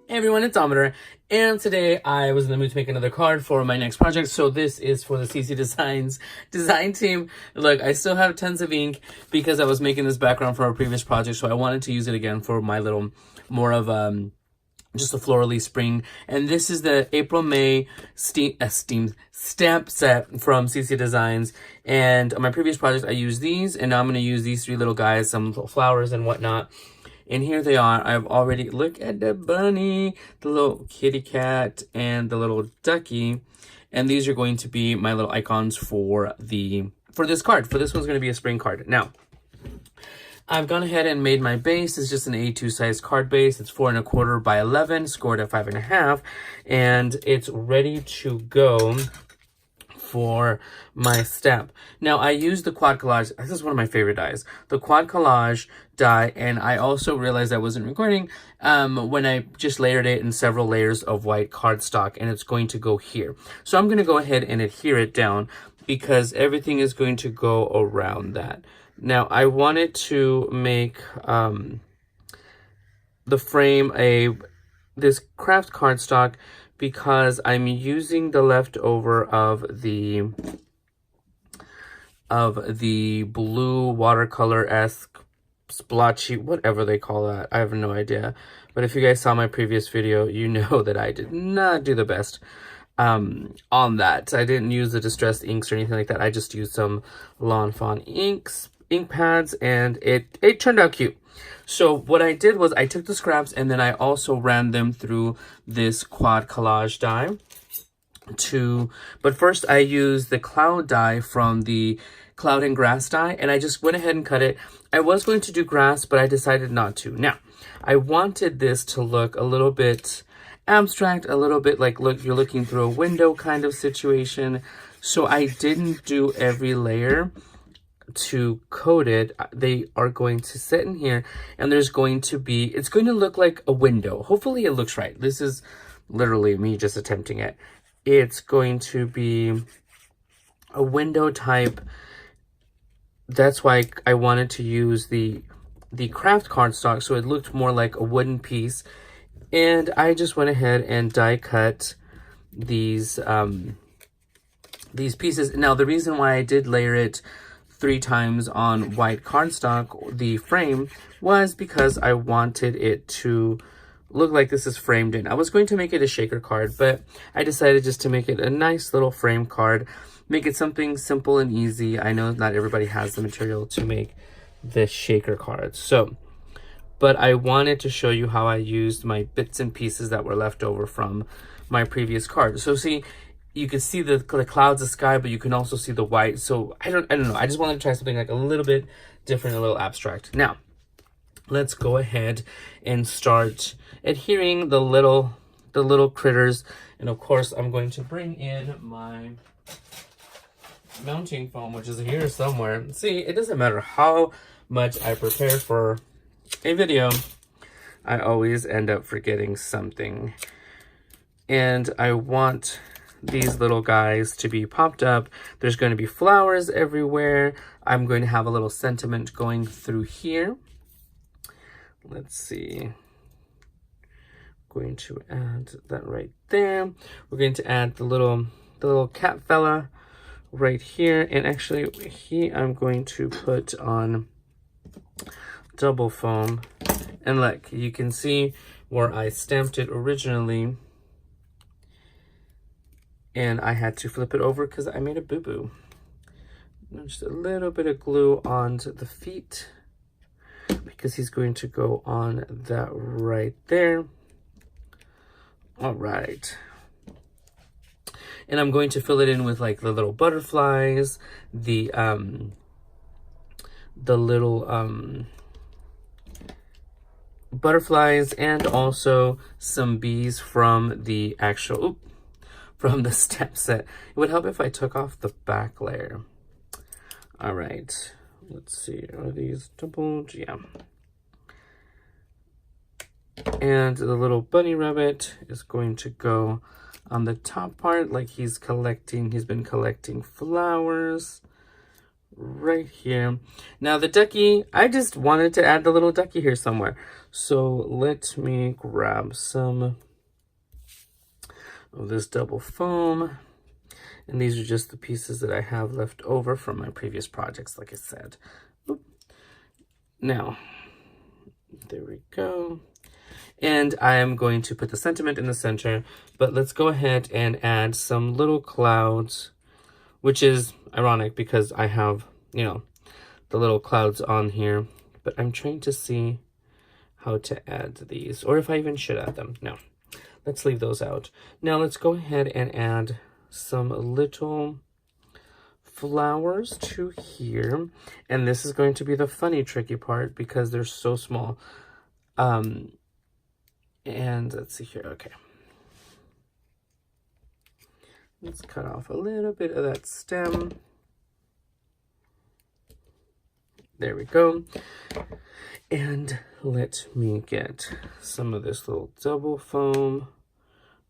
Hey everyone, it's Ometer, and today I was in the mood to make another card for my next project. So this is for the CC Designs design team. Look, I still have tons of ink because I was making this background for a previous project, so I wanted to use it again for my little more of just a florally spring. And this is the April May steamed stamp set from CC Designs. And on my previous project I used these, and now I'm going to use these three little guys, some little flowers and whatnot. And here they are. I've already, look at the bunny, the little kitty cat, and the little ducky. And these are going to be my little icons for this card. For this one's going to be a spring card. Now, I've gone ahead and made my base. It's just an A2 size card base. It's 4 1/4 by 11, scored at 5.5, and it's ready to go for my stamp. Now, I use the quad collage. This is one of my favorite dies, the quad collage die, and I also realized I wasn't recording when I just layered it in several layers of white cardstock, and it's going to go here. So I'm going to go ahead and adhere it down because everything is going to go around that. Now, I wanted to make the frame this craft cardstock because I'm using the leftover of the blue watercolor-esque splotchy, whatever they call that. I have no idea. But if you guys saw my previous video, you know that I did not do the best on that. I didn't use the distressed inks or anything like that. I just used some Lawn Fawn ink pads, and it turned out cute. So what I did was I took the scraps and then I also ran them through this quad collage die but first I used the cloud die from the cloud and grass die, and I just went ahead and cut it. I was going to do grass, but I decided not to. Now, I wanted this to look a little bit abstract, a little bit like, look, you're looking through a window kind of situation. So I didn't do every layer to coat it. They are going to sit in here, and there's going to be, it's going to look like a window. Hopefully it looks right. This is literally me just attempting it. It's going to be a window type. That's why I wanted to use the craft cardstock, so it looked more like a wooden piece. And I just went ahead and die cut these pieces. Now, the reason why I did layer it 3 times on white cardstock, the frame, was because I wanted it to look like this is framed in. I was going to make it a shaker card, but I decided just to make it a nice little frame card, make it something simple and easy. I know not everybody has the material to make the shaker cards, so, but I wanted to show you how I used my bits and pieces that were left over from my previous card. So see, you can see the clouds, the sky, but you can also see the white. So I don't know. I just wanted to try something like a little bit different, a little abstract. Now, let's go ahead and start adhering the little critters. And of course, I'm going to bring in my mounting foam, which is here somewhere. See, it doesn't matter how much I prepare for a video, I always end up forgetting something. And I want these little guys to be popped up. There's going to be flowers everywhere. I'm going to have a little sentiment going through here. Let's see. Going to add that right there. We're going to add the little cat fella right here. And actually, I'm going to put on double foam. And look, you can see where I stamped it originally, and I had to flip it over because I made a boo-boo. Just a little bit of glue onto the feet because he's going to go on that right there. All right. And I'm going to fill it in with like the little butterflies, the little butterflies, and also some bees from the actual, from the stamp set. It would help if I took off the back layer. All right, let's see, are these doubled? Yeah. And the little bunny rabbit is going to go on the top part like he's been collecting flowers right here. Now the ducky, I just wanted to add the little ducky here somewhere. So let me grab some of this double foam. And these are just the pieces that I have left over from my previous projects, like I said. Oop. Now, there we go. And I am going to put the sentiment in the center, but let's go ahead and add some little clouds, which is ironic because I have, you know, the little clouds on here, but I'm trying to see how to add these, or if I even should add them. No, let's leave those out. Now let's go ahead and add some little flowers to here, and this is going to be the funny tricky part because they're so small. And let's see here. Okay, let's cut off a little bit of that stem. There we go. And let me get some of this little double foam.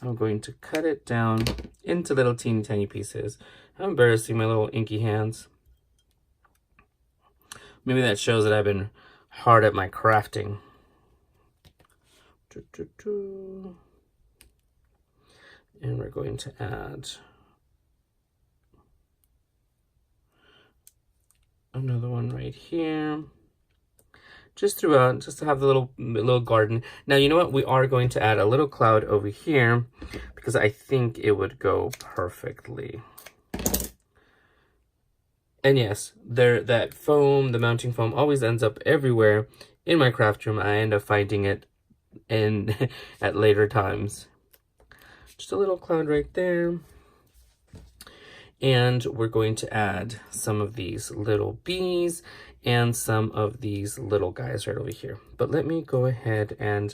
I'm going to cut it down into little teeny tiny pieces. I'm embarrassing my little inky hands. Maybe that shows that I've been hard at my crafting. And we're going to add another one right here. Just throughout, just to have the little garden. Now, you know what? We are going to add a little cloud over here because I think it would go perfectly. And yes, that foam, the mounting foam, always ends up everywhere in my craft room. I end up finding it at later times. Just a little cloud right there. And we're going to add some of these little bees and some of these little guys right over here. But let me go ahead and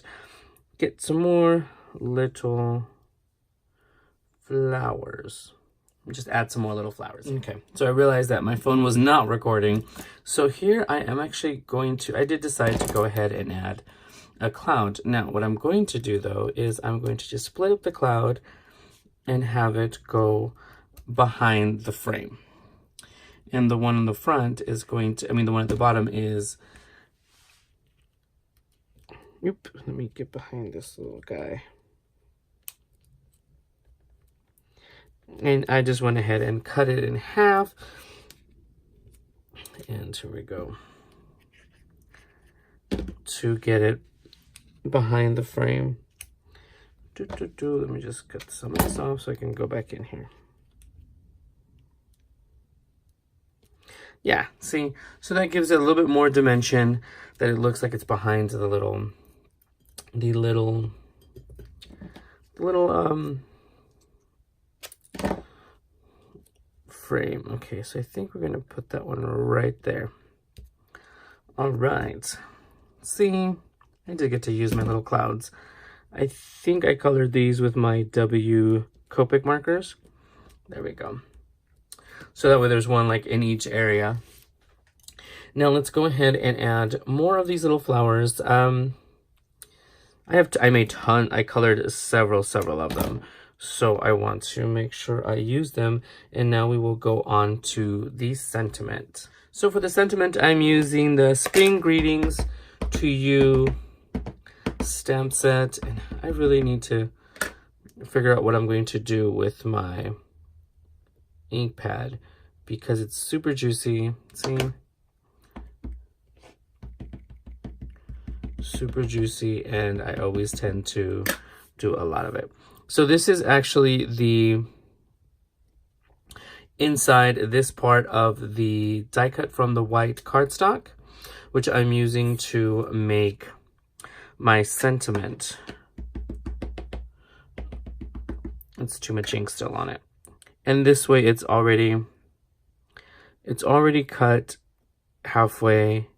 get some more little flowers. Just add some more little flowers. Okay, so I realized that my phone was not recording. So here I am actually going to, I did decide to go ahead and add a cloud. Now, what I'm going to do though is I'm going to just split up the cloud and have it go behind the frame. And the one on the front is going to, the one at the bottom is, let me get behind this little guy. And I just went ahead and cut it in half. And here we go. To get it behind the frame. Let me just cut some of this off so I can go back in here. Yeah, see? So that gives it a little bit more dimension, that it looks like it's behind the little frame. Okay, so I think we're gonna put that one right there. All right. See, I did get to use my little clouds. I think I colored these with my W Copic markers. There we go. So that way there's one like in each area. Now let's go ahead and add more of these little flowers. I colored several of them. So I want to make sure I use them. And now we will go on to the sentiment. So for the sentiment, I'm using the Spring Greetings to You stamp set. And I really need to figure out what I'm going to do with my ink pad because it's super juicy. See? Super juicy, and I always tend to do a lot of it. So this is actually the inside, this part of the die cut from the white cardstock, which I'm using to make my sentiment. It's too much ink still on it. And this way it's already cut halfway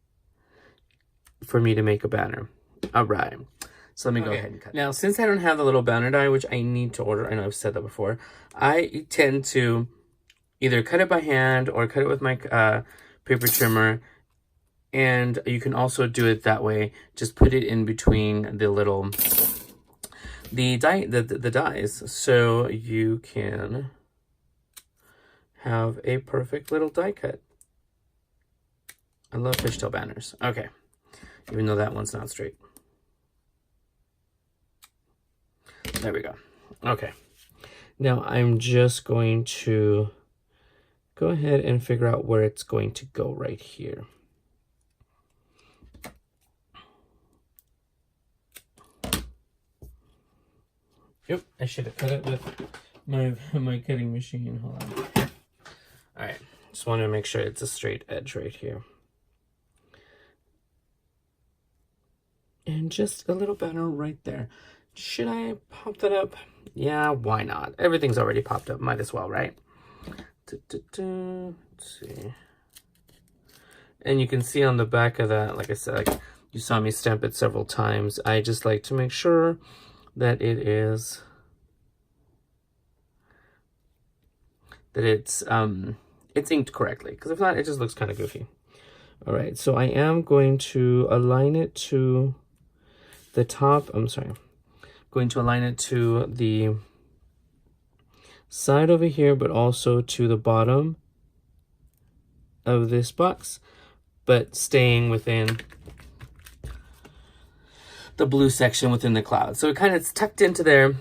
for me to make a banner. All right. So let me go ahead and cut. Now, since I don't have the little banner die, which I need to order, I know I've said that before, I tend to either cut it by hand or cut it with my paper trimmer. And you can also do it that way. Just put it in between the dies, so you can have a perfect little die cut. I love fishtail banners. Okay. Even though that one's not straight. There we go. Okay. Now I'm just going to go ahead and figure out where it's going to go right here. Yep, I should have cut it with my cutting machine. Hold on. All right, just want to make sure it's a straight edge right here. And just a little banner right there. Should I pop that up? Yeah, why not? Everything's already popped up. Might as well, right? Let's see. And you can see on the back of that, like I said, like you saw me stamp it several times. I just like to make sure that it's inked correctly, because if not, it just looks kind of goofy. All right, so I am going to align it to the top. I'm sorry, going to align it to the side over here, but also to the bottom of this box, but staying within the blue section within the cloud. So it kind of tucked into there.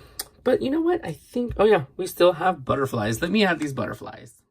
But you know what? I think, oh yeah, we still have butterflies. Let me add these butterflies.